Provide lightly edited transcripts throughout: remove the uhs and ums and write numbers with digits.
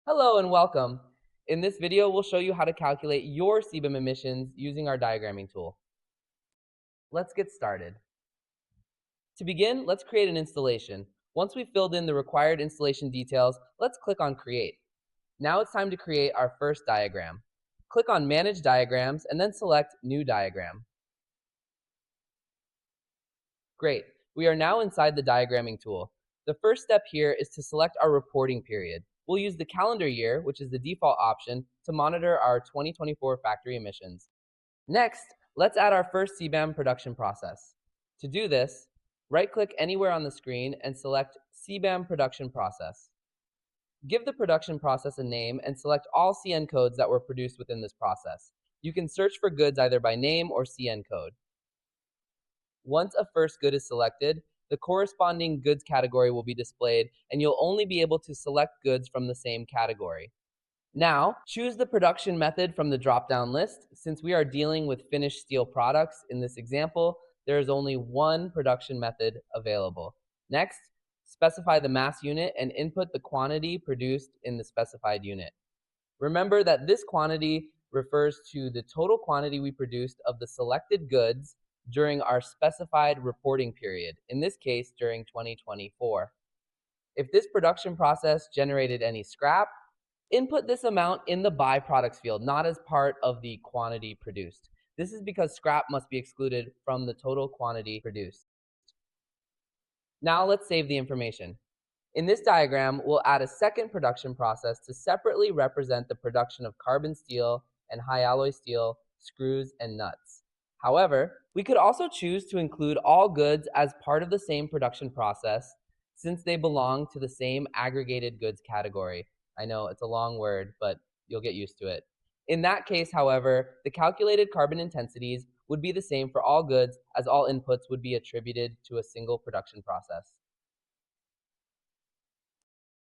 Hello and welcome. In this video, we'll show you how to calculate your CBAM emissions using our diagramming tool. Let's get started. To begin, let's create an installation. Once we've filled in the required installation details, let's click on Create. Now it's time to create our first diagram. Click on Manage Diagrams and then select New Diagram. Great. We are now inside the diagramming tool. The first step here is to select our reporting period. We'll use the calendar year, which is the default option, to monitor our 2024 factory emissions. Next, let's add our first CBAM production process. To do this, right-click anywhere on the screen and select CBAM production process. Give the production process a name and select all CN codes that were produced within this process. You can search for goods either by name or CN code. Once a first good is selected, the corresponding goods category will be displayed, and you'll only be able to select goods from the same category. Now, choose the production method from the drop-down list. Since we are dealing with finished steel products in this example, there is only one production method available. Next, specify the mass unit and input the quantity produced in the specified unit. Remember that this quantity refers to the total quantity we produced of the selected goods during our specified reporting period, in this case during 2024. If this production process generated any scrap, input this amount in the byproducts field, not as part of the quantity produced. This is because scrap must be excluded from the total quantity produced. Now let's save the information. In this diagram, we'll add a second production process to separately represent the production of carbon steel and high alloy steel, screws, and nuts. However, we could also choose to include all goods as part of the same production process since they belong to the same aggregated goods category. I know it's a long word, but you'll get used to it. In that case, however, the calculated carbon intensities would be the same for all goods as all inputs would be attributed to a single production process.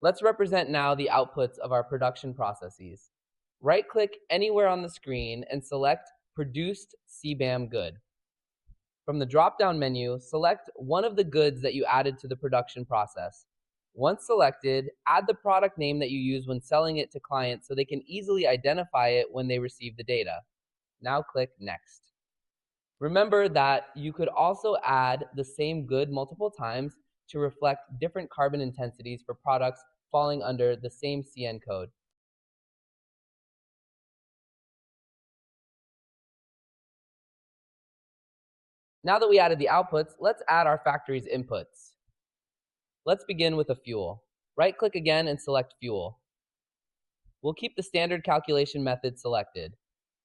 Let's represent now the outputs of our production processes. Right-click anywhere on the screen and select Produced CBAM Good. From the drop-down menu, select one of the goods that you added to the production process. Once selected, add the product name that you use when selling it to clients so they can easily identify it when they receive the data. Now click Next. Remember that you could also add the same good multiple times to reflect different carbon intensities for products falling under the same CN code. Now that we added the outputs, let's add our factory's inputs. Let's begin with a fuel. Right-click again and select Fuel. We'll keep the standard calculation method selected.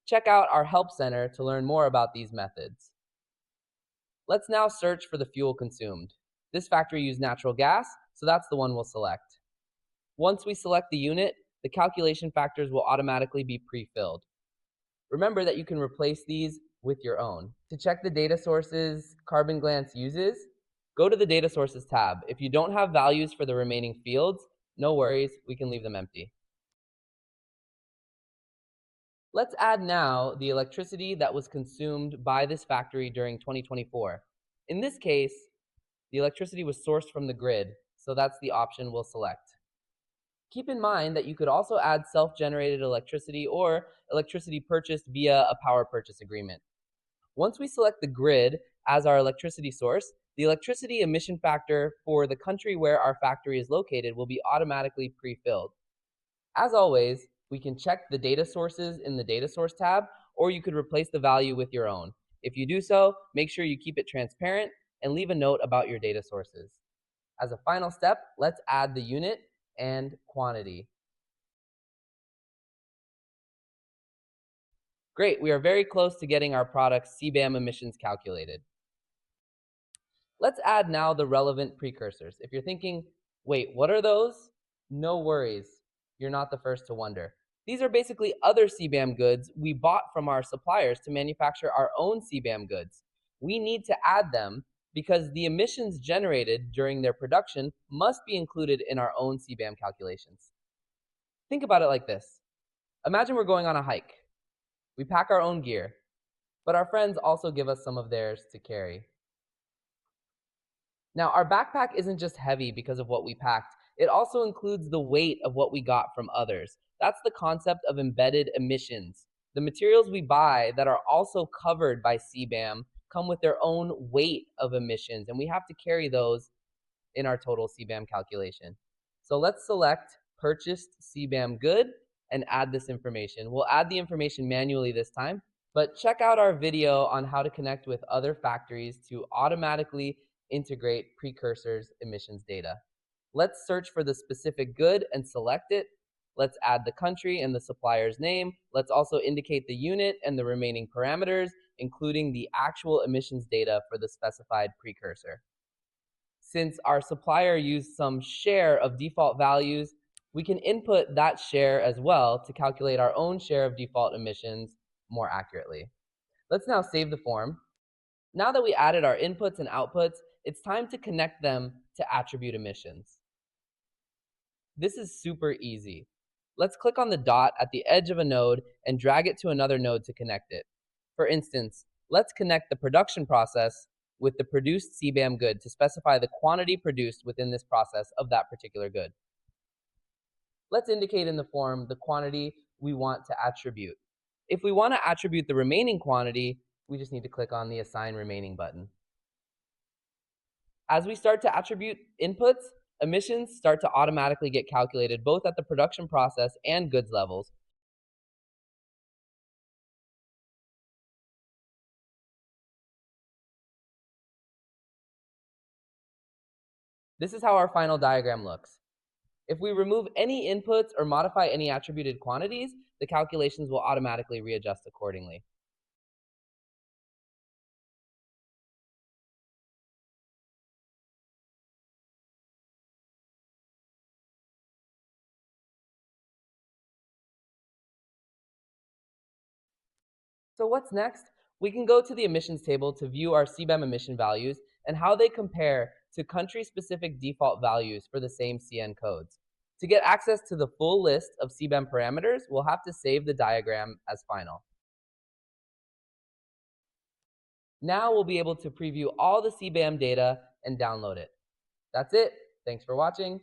Check out our Help Center to learn more about these methods. Let's now search for the fuel consumed. This factory used natural gas, so that's the one we'll select. Once we select the unit, the calculation factors will automatically be pre-filled. Remember that you can replace these with your own. To check the data sources Carbon Glance uses, go to the Data Sources tab. If you don't have values for the remaining fields, no worries, we can leave them empty. Let's add now the electricity that was consumed by this factory during 2024. In this case, the electricity was sourced from the grid, so that's the option we'll select. Keep in mind that you could also add self-generated electricity or electricity purchased via a power purchase agreement. Once we select the grid as our electricity source, the electricity emission factor for the country where our factory is located will be automatically pre-filled. As always, we can check the data sources in the Data Source tab, or you could replace the value with your own. If you do so, make sure you keep it transparent and leave a note about your data sources. As a final step, let's add the unit and quantity. Great, we are very close to getting our product's CBAM emissions calculated. Let's add now the relevant precursors. If you're thinking, wait, what are those? No worries, you're not the first to wonder. These are basically other CBAM goods we bought from our suppliers to manufacture our own CBAM goods. We need to add them because the emissions generated during their production must be included in our own CBAM calculations. Think about it like this. Imagine we're going on a hike. We pack our own gear, but our friends also give us some of theirs to carry. Now, our backpack isn't just heavy because of what we packed. it also includes the weight of what we got from others. That's the concept of embedded emissions. The materials we buy that are also covered by CBAM come with their own weight of emissions, and we have to carry those in our total CBAM calculation. So let's select purchased CBAM good and add this information. We'll add the information manually this time, but check out our video on how to connect with other factories to automatically integrate precursors emissions data. Let's search for the specific good and select it. Let's add the country and the supplier's name. Let's also indicate the unit and the remaining parameters, including the actual emissions data for the specified precursor. Since our supplier used some share of default values, we can input that share as well to calculate our own share of default emissions more accurately. Let's now save the form. Now that we added our inputs and outputs, it's time to connect them to attribute emissions. This is super easy. Let's click on the dot at the edge of a node and drag it to another node to connect it. For instance, let's connect the production process with the produced CBAM good to specify the quantity produced within this process of that particular good. Let's indicate in the form the quantity we want to attribute. If we want to attribute the remaining quantity, we just need to click on the Assign Remaining button. As we start to attribute inputs, emissions start to automatically get calculated both at the production process and goods levels. This is how our final diagram looks. If we remove any inputs or modify any attributed quantities, the calculations will automatically readjust accordingly. So what's next? We can go to the emissions table to view our CBAM emission values and how they compare to country-specific default values for the same CN codes. To get access to the full list of CBAM parameters, we'll have to save the diagram as final. Now we'll be able to preview all the CBAM data and download it. That's it. Thanks for watching.